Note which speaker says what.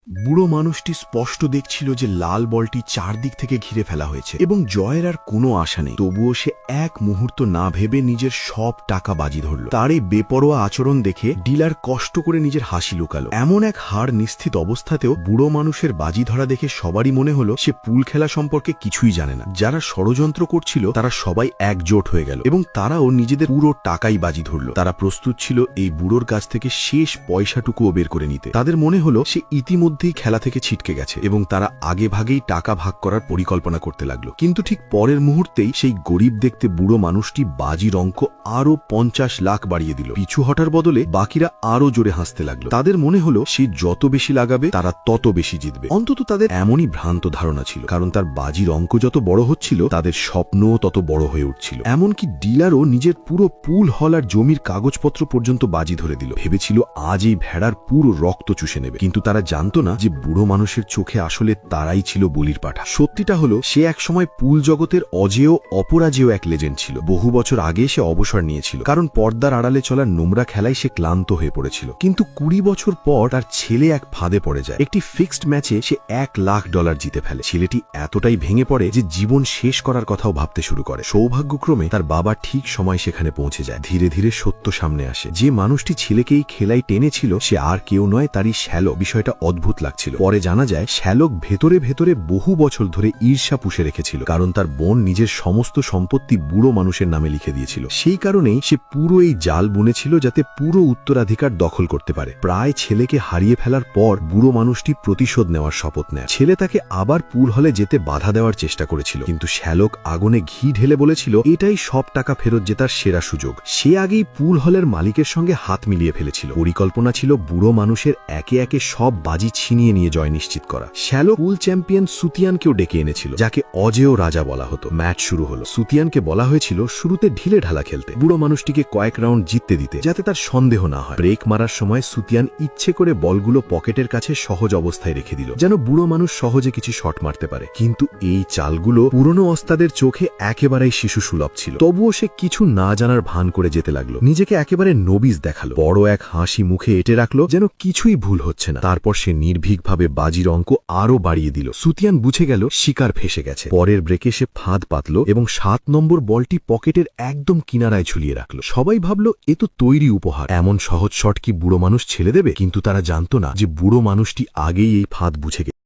Speaker 1: বুড়ো মানুষটি স্পষ্ট দেখছিল যে লাল বলটি চারদিক থেকে ঘিরে ফেলা হয়েছে এবং জয়ের আর কোনো আশা নেই। তবুও সে এক মুহূর্ত না ভেবে নিজের সব টাকা বাজি ধরল। তার এই বেপরোয়া আচরণ দেখে ডিলার কষ্ট করে নিজের হাসি লুকালো। এমন এক হার নিশ্চিত অবস্থাতেও বুড়ো মানুষের বাজি ধরা দেখে সবারই মনে হলো সে পুল খেলা সম্পর্কে কিছুই জানে না। যারা ষড়যন্ত্র করছিল তারা সবাই একজোট হয়ে গেল এবং তারাও নিজেদের পুরো টাকাই বাজি ধরল। তারা প্রস্তুত ছিল এই বুড়োর কাছ থেকে শেষ পয়সাটুকুও বের করে নিতে। তাদের মনে হলো সে ইতিমধ্যেই খেলা থেকে ছিটকে গেছে এবং তারা আগে ভাগেই টাকা ভাগ করার পরিকল্পনা করতে লাগলো। কিন্তু ঠিক পরের মুহূর্তেই সেই গরিব দেখতে বুড়ো মানুষটি বাজির অঙ্ক আরো 50 লাখ বাড়িয়ে দিল। পিছু হটার বদলে বাকিরা আরো জোরে হাসতে লাগলো। তাদের মনে হলো সে যত বেশি লাগাবে তারা তত বেশি জিতবে। অন্তত তাদের এমনই ভ্রান্ত ধারণা ছিল, কারণ তার বাজির অঙ্ক যত বড় হচ্ছিল তাদের স্বপ্নও তত বড় হয়ে উঠছিল। এমনকি ডিলারও নিজের পুরো পুল হল আর জমির কাগজপত্র পর্যন্ত বাজি ধরে দিল। ভেবেছিল আজ এই ভেড়ার পুরো রক্ত চুষে নেবে, কিন্তু তারা জানতো না যে বুড়ো মানুষের চোখে আসলে তারাই ছিল বলির পাঠা। সত্যিটা হলো সে একসময় পুল জগতের অজেয় অপরাজেয় এক লেজেন্ড ছিল। বহু বছর আগে সে অবসর নিয়েছিল, কারণ পর্দার আড়ালে চলার নোংরা খেলায় সে ক্লান্ত হয়ে পড়েছিল। কিন্তু 20 বছর পর তার ছেলে এক ফাঁদে পড়ে যায়। একটি ফিক্সড ম্যাচে সে $1 লাখ জিতে ফেলে। ছেলেটি এতটাই ভেঙে পড়ে যে জীবন শেষ করার কথাও ভাবতে শুরু করে। সৌভাগ্যক্রমে তার বাবা ঠিক সময় সেখানে পৌঁছে যায়। ধীরে ধীরে সত্য সামনে আসে। যে মানুষটি ছেলেকে এই খেলায় টেনেছিল সে আর কেউ নয়, তারই শ্যালক। বিষয়টা অদ্ভুত লাগছিল। পরে জানা যায় শ্যালক ভেতরে ভেতরে বহু বছর ধরে ঈর্ষা পুষে রেখেছিল, কারণ তার বোন নিজের সমস্ত সম্পত্তি বুড়ো মানুষের নামে লিখে দিয়েছিল। সেই কারণেই সে পুরো এই জাল বুনেছিল যাতে পুরো উত্তরাধিকার দখল করতে পারে। প্রায় ছেলেকে হারিয়ে ফেলার পর বুড়ো মানুষটি প্রতিশোধ নেওয়ার শপথ নেয়। ছেলে তাকে আবার পুল হলে যেতে বাধা দেওয়ার চেষ্টা করেছিল, কিন্তু শ্যালক আগুনে ঘি ঢেলে বলেছিল এটাই সব টাকা ফেরত জেতার সেরা সুযোগ। সে আগেই পুল হলের মালিকের সঙ্গে হাত মিলিয়ে ফেলেছিল। পরিকল্পনা ছিল বুড়ো মানুষের একে একে সব বাজি ছিনিয়ে নিয়ে জয় নিশ্চিত করা। শ্যালক পুল চ্যাম্পিয়ন সুতিয়ানকেও ডেকে এনেছিল, যাকে অজেয় রাজা বলা হতো। ম্যাচ শুরু হলো। সুতিয়ানকে বলা হয়েছিল শুরুতে ঢিলে ঢালা খেলতে, বুড়ো মানুষটিকে কয়েক রাউন্ড জিততে দিতে, যাতে তার সন্দেহ না হয়। ব্রেক মারার সময় সুতিয়ান ইচ্ছে করে বলগুলো পকেটের কাছে সহজ অবস্থায় রেখে দিল, যেন বুড়ো মানুষ সহজে কিছু শট মারতে পারে। কিন্তু এই চালগুলো পুরনো ওস্তাদের চোখে একেবারেই শিশু সুলভ ছিল। তবুও সে কিছু না জানার ভান করে যেতে লাগলো। নিজেকে একেবারে নবিজ দেখালো। বড় এক হাসি মুখে এঁটে রাখলো, যেন কিছুই ভুল হচ্ছে না। তারপর সে নির্ভীকভাবে বাজির অঙ্ক আরো বাড়িয়ে দিল। সুতিয়ান বুঝে গেল শিকার ফেসে গেছে। পরের ব্রেকে সে ফাঁদ পাতল এবং 7 নম্বর বলটি পকেটের একদম কিনারায় ঝুলিয়ে রাখল। সবাই ভাবল এ তো তৈরি উপহার। এমন সহজ শট কি বুড়ো মানুষ ছেড়ে দেবে? কিন্তু তারা জানতো না যে বুড়ো মানুষটি আগেই এই ফাঁদ বুঝে গেছে।